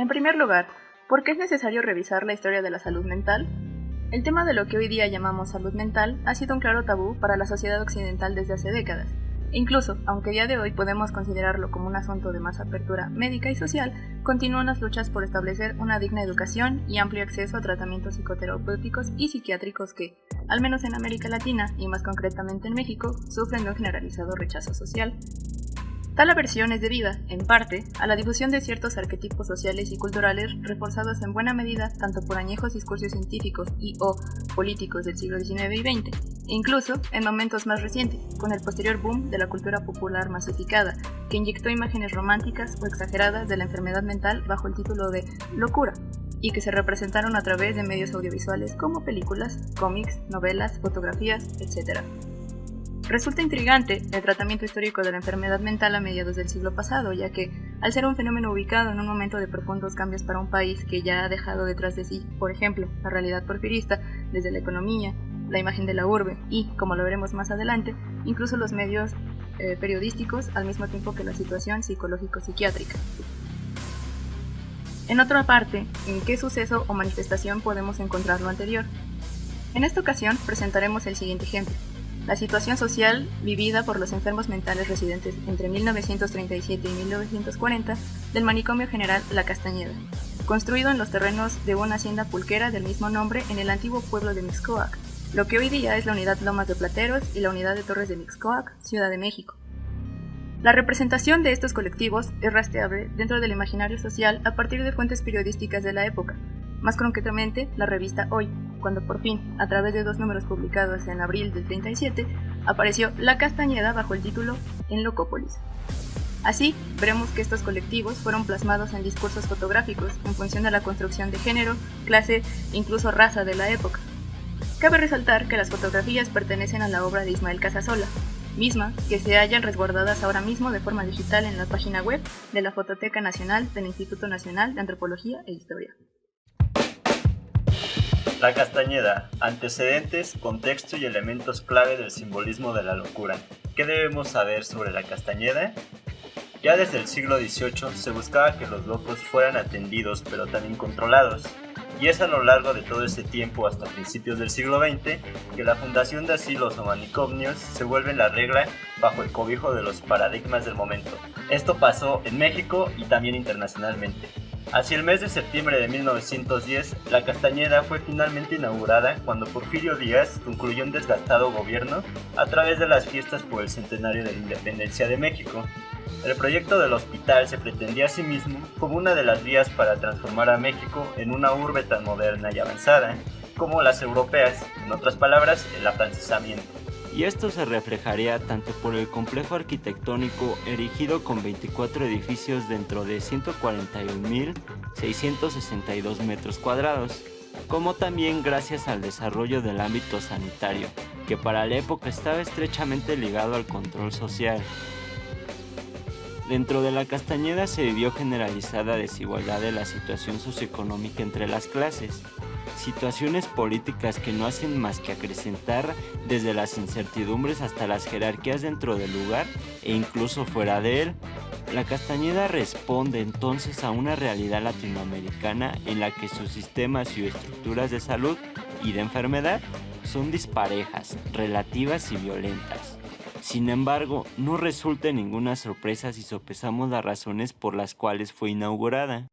En primer lugar, ¿por qué es necesario revisar la historia de la salud mental? El tema de lo que hoy día llamamos salud mental ha sido un claro tabú para la sociedad occidental desde hace décadas. E incluso, aunque a día de hoy podemos considerarlo como un asunto de más apertura médica y social, continúan las luchas por establecer una digna educación y amplio acceso a tratamientos psicoterapéuticos y psiquiátricos que, al menos en América Latina y más concretamente en México, sufren de un generalizado rechazo social. Tal aversión es debida, en parte, a la difusión de ciertos arquetipos sociales y culturales reforzados en buena medida tanto por añejos discursos científicos y o políticos del siglo XIX y XX, e incluso en momentos más recientes, con el posterior boom de la cultura popular masificada, que inyectó imágenes románticas o exageradas de la enfermedad mental bajo el título de locura, y que se representaron a través de medios audiovisuales como películas, cómics, novelas, fotografías, etc. Resulta intrigante el tratamiento histórico de la enfermedad mental a mediados del siglo pasado, ya que, al ser un fenómeno ubicado en un momento de profundos cambios para un país que ya ha dejado detrás de sí, por ejemplo, la realidad porfirista, desde la economía, la imagen de la urbe y, como lo veremos más adelante, incluso los medios periodísticos, al mismo tiempo que la situación psicológico-psiquiátrica. En otra parte, ¿en qué suceso o manifestación podemos encontrar lo anterior? En esta ocasión presentaremos el siguiente ejemplo. La situación social vivida por los enfermos mentales residentes entre 1937 y 1940 del manicomio general La Castañeda, construido en los terrenos de una hacienda pulquera del mismo nombre en el antiguo pueblo de Mixcoac, lo que hoy día es la unidad Lomas de Plateros y la unidad de Torres de Mixcoac, Ciudad de México. La representación de estos colectivos es rastreable dentro del imaginario social a partir de fuentes periodísticas de la época, más concretamente la revista Hoy, cuando por fin, a través de 2 números publicados en abril del 37, apareció La Castañeda bajo el título En Locópolis. Así, veremos que estos colectivos fueron plasmados en discursos fotográficos en función de la construcción de género, clase e incluso raza de la época. Cabe resaltar que las fotografías pertenecen a la obra de Ismael Casasola, mismas que se hallan resguardadas ahora mismo de forma digital en la página web de la Fototeca Nacional del Instituto Nacional de Antropología e Historia. La Castañeda, antecedentes, contexto y elementos clave del simbolismo de la locura. ¿Qué debemos saber sobre la Castañeda? Ya desde el siglo XVIII se buscaba que los locos fueran atendidos pero también controlados, y es a lo largo de todo este tiempo hasta principios del siglo XX que la fundación de asilos o manicomios se vuelve la regla bajo el cobijo de los paradigmas del momento. Esto pasó en México y también internacionalmente. Hacia el mes de septiembre de 1910, la Castañeda fue finalmente inaugurada cuando Porfirio Díaz concluyó un desgastado gobierno a través de las fiestas por el centenario de la independencia de México. El proyecto del hospital se pretendía a sí mismo como una de las vías para transformar a México en una urbe tan moderna y avanzada como las europeas, en otras palabras, el afrancesamiento. Y esto se reflejaría tanto por el complejo arquitectónico erigido con 24 edificios dentro de 141.662 metros cuadrados, como también gracias al desarrollo del ámbito sanitario, que para la época estaba estrechamente ligado al control social. Dentro de la Castañeda se vivió generalizada desigualdad de la situación socioeconómica entre las clases, situaciones políticas que no hacen más que acrecentar desde las incertidumbres hasta las jerarquías dentro del lugar e incluso fuera de él. La Castañeda responde entonces a una realidad latinoamericana en la que sus sistemas y estructuras de salud y de enfermedad son disparejas, relativas y violentas. Sin embargo, no resulta ninguna sorpresa si sopesamos las razones por las cuales fue inaugurada.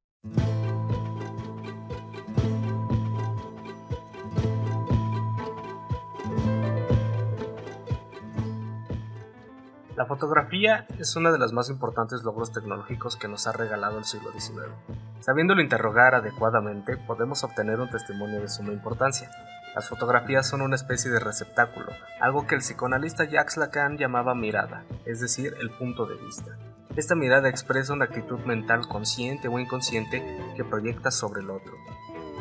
La fotografía es uno de los más importantes logros tecnológicos que nos ha regalado el siglo XIX. Sabiéndolo interrogar adecuadamente, podemos obtener un testimonio de suma importancia. Las fotografías son una especie de receptáculo, algo que el psicoanalista Jacques Lacan llamaba mirada, es decir, el punto de vista. Esta mirada expresa una actitud mental consciente o inconsciente que proyecta sobre el otro.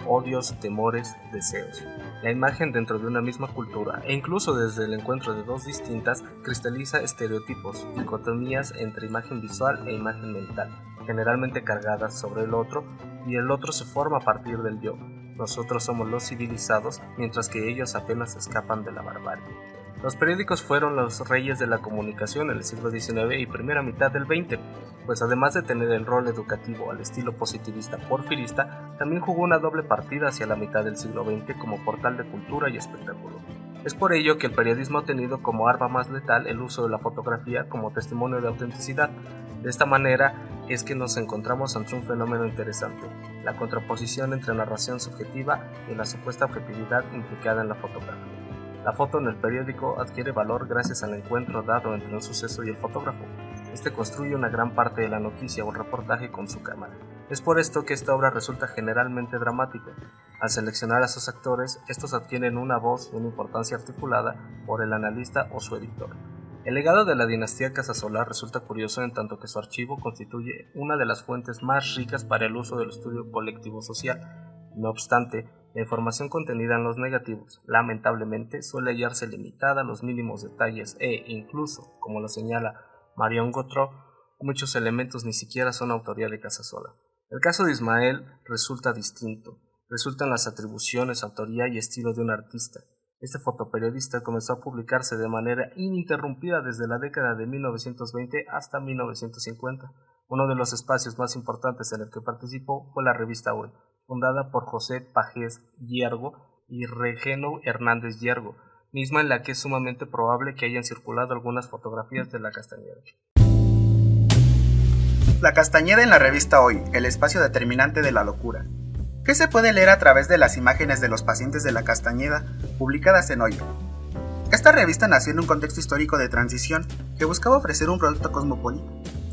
Odios, temores, deseos. La imagen dentro de una misma cultura, e incluso desde el encuentro de dos distintas, cristaliza estereotipos, dicotomías entre imagen visual e imagen mental, generalmente cargadas sobre el otro, y el otro se forma a partir del yo. Nosotros somos los civilizados, mientras que ellos apenas escapan de la barbarie. Los periódicos fueron los reyes de la comunicación en el siglo XIX y primera mitad del XX, pues además de tener el rol educativo al estilo positivista porfirista, también jugó una doble partida hacia la mitad del siglo XX como portal de cultura y espectáculo. Es por ello que el periodismo ha tenido como arma más letal el uso de la fotografía como testimonio de autenticidad. De esta manera es que nos encontramos ante un fenómeno interesante, la contraposición entre narración subjetiva y la supuesta objetividad implicada en la fotografía. La foto en el periódico adquiere valor gracias al encuentro dado entre un suceso y el fotógrafo. Este construye una gran parte de la noticia o reportaje con su cámara. Es por esto que esta obra resulta generalmente dramática. Al seleccionar a sus actores, estos adquieren una voz y una importancia articulada por el analista o su editor. El legado de la dinastía Casasola resulta curioso en tanto que su archivo constituye una de las fuentes más ricas para el uso del estudio colectivo social. No obstante, la información contenida en los negativos, lamentablemente, suele hallarse limitada a los mínimos detalles e, incluso, como lo señala Marion Gautreaux, muchos elementos ni siquiera son autoría de Casasola. El caso de Ismael resulta distinto, resultan las atribuciones, autoría y estilo de un artista. Este fotoperiodista comenzó a publicarse de manera ininterrumpida desde la década de 1920 hasta 1950. Uno de los espacios más importantes en el que participó fue la revista Hoy, fundada por José Pagés Hiergo y Regeno Hernández Hiergo, misma en la que es sumamente probable que hayan circulado algunas fotografías de la Castañeda. La Castañeda en la revista Hoy, el espacio determinante de la locura. ¿Qué se puede leer a través de las imágenes de los pacientes de la Castañeda publicadas en Hoy? Esta revista nació en un contexto histórico de transición que buscaba ofrecer un producto cosmopolita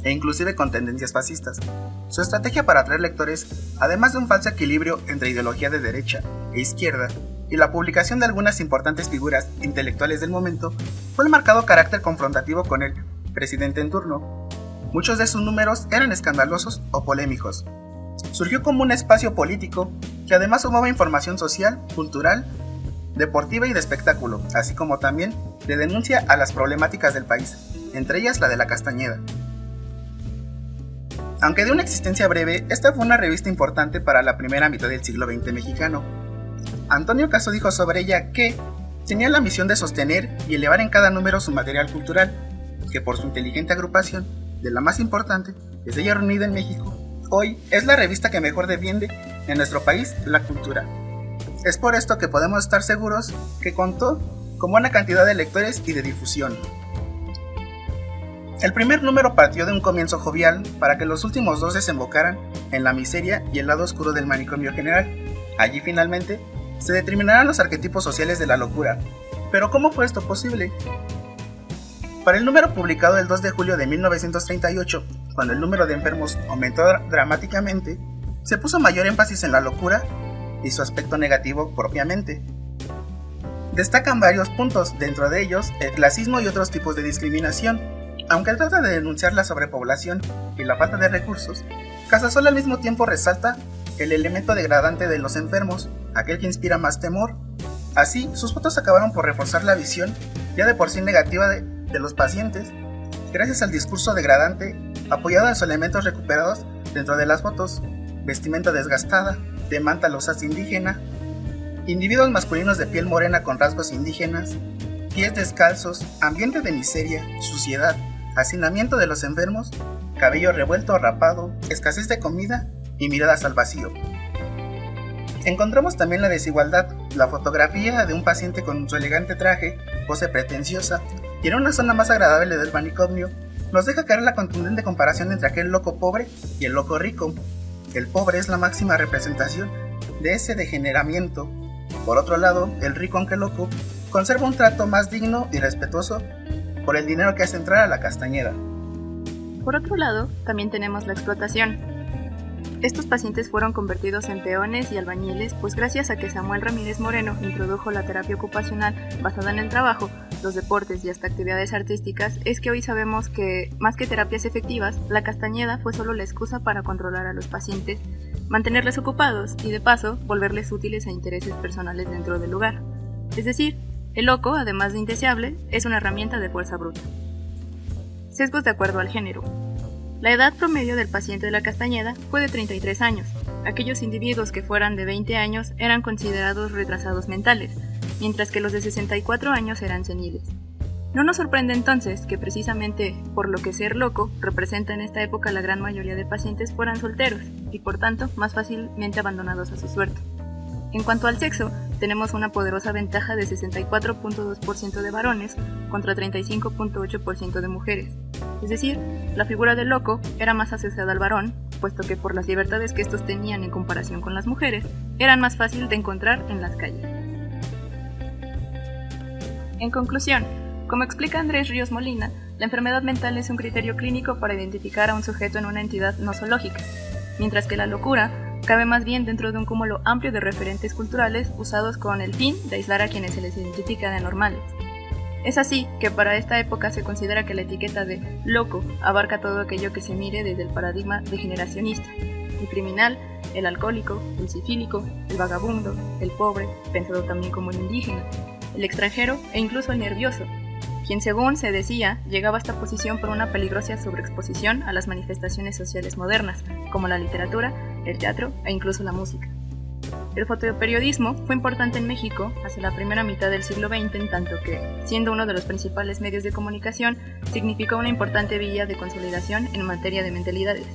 e inclusive con tendencias fascistas. Su estrategia para atraer lectores, además de un falso equilibrio entre ideología de derecha e izquierda y la publicación de algunas importantes figuras intelectuales del momento, fue el marcado carácter confrontativo con el presidente en turno. Muchos de sus números eran escandalosos o polémicos. Surgió como un espacio político que además sumaba información social, cultural, deportiva y de espectáculo, así como también de denuncia a las problemáticas del país, entre ellas la de la Castañeda. Aunque de una existencia breve, esta fue una revista importante para la primera mitad del siglo XX mexicano. Antonio Caso dijo sobre ella que tenía la misión de sostener y elevar en cada número su material cultural, que por su inteligente agrupación, de la más importante, que se haya reunida en México, Hoy es la revista que mejor defiende en nuestro país la cultura. Es por esto que podemos estar seguros que contó con buena cantidad de lectores y de difusión. El primer número partió de un comienzo jovial para que los últimos dos desembocaran en la miseria y el lado oscuro del manicomio general. Allí finalmente se determinarán los arquetipos sociales de la locura. Pero ¿cómo fue esto posible? Para el número publicado el 2 de julio de 1938, cuando el número de enfermos aumentó dramáticamente, se puso mayor énfasis en la locura y su aspecto negativo propiamente. Destacan varios puntos, dentro de ellos el clasismo y otros tipos de discriminación. Aunque trata de denunciar la sobrepoblación y la falta de recursos, Casasola al mismo tiempo resalta el elemento degradante de los enfermos, aquel que inspira más temor. Así, sus fotos acabaron por reforzar la visión ya de por sí negativa de los pacientes, gracias al discurso degradante apoyado en sus elementos recuperados dentro de las fotos: vestimenta desgastada, de manta losas indígena, individuos masculinos de piel morena con rasgos indígenas, pies descalzos, ambiente de miseria, suciedad, hacinamiento de los enfermos, cabello revuelto o rapado, escasez de comida y miradas al vacío. Encontramos también la desigualdad, la fotografía de un paciente con su elegante traje, pose pretenciosa, y en una zona más agradable del manicomio, nos deja caer la contundente comparación entre aquel loco pobre y el loco rico. El pobre es la máxima representación de ese degeneramiento. Por otro lado, el rico, aunque loco, conserva un trato más digno y respetuoso por el dinero que hace entrar a la Castañeda. Por otro lado, también tenemos la explotación. Estos pacientes fueron convertidos en peones y albañiles, pues gracias a que Samuel Ramírez Moreno introdujo la terapia ocupacional basada en el trabajo, los deportes y hasta actividades artísticas, es que hoy sabemos que, más que terapias efectivas, la Castañeda fue solo la excusa para controlar a los pacientes, mantenerles ocupados y de paso volverles útiles a intereses personales dentro del lugar. Es decir, el loco, además de indeseable, es una herramienta de fuerza bruta. Sesgos de acuerdo al género. La edad promedio del paciente de la Castañeda fue de 33 años. Aquellos individuos que fueran de 20 años eran considerados retrasados mentales. mientras que los de 64 años eran seniles. No nos sorprende entonces que precisamente por lo que ser loco representa en esta época la gran mayoría de pacientes fueran solteros y por tanto más fácilmente abandonados a su suerte. En cuanto al sexo, tenemos una poderosa ventaja de 64.2% de varones contra 35.8% de mujeres. Es decir, la figura del loco era más asociada al varón, puesto que por las libertades que estos tenían en comparación con las mujeres, eran más fácil de encontrar en las calles. En conclusión, como explica Andrés Ríos Molina, la enfermedad mental es un criterio clínico para identificar a un sujeto en una entidad nosológica, mientras que la locura cabe más bien dentro de un cúmulo amplio de referentes culturales usados con el fin de aislar a quienes se les identifica de anormales. Es así que para esta época se considera que la etiqueta de loco abarca todo aquello que se mire desde el paradigma degeneracionista: el criminal, el alcohólico, el sifílico, el vagabundo, el pobre, pensado también como el indígena, el extranjero e incluso el nervioso, quien según se decía llegaba a esta posición por una peligrosa sobreexposición a las manifestaciones sociales modernas, como la literatura, el teatro e incluso la música. El fotoperiodismo fue importante en México hacia la primera mitad del siglo XX, en tanto que, siendo uno de los principales medios de comunicación, significó una importante vía de consolidación en materia de mentalidades.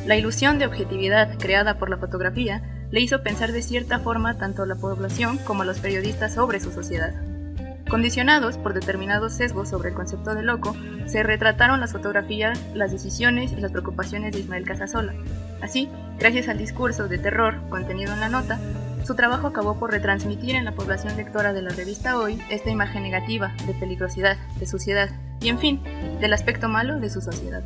La ilusión de objetividad creada por la fotografía le hizo pensar de cierta forma tanto a la población como a los periodistas sobre su sociedad. Condicionados por determinados sesgos sobre el concepto de loco, se retrataron las fotografías, las decisiones y las preocupaciones de Ismael Casasola. Así, gracias al discurso de terror contenido en la nota, su trabajo acabó por retransmitir en la población lectora de la revista Hoy esta imagen negativa de peligrosidad, de suciedad y, en fin, del aspecto malo de su sociedad.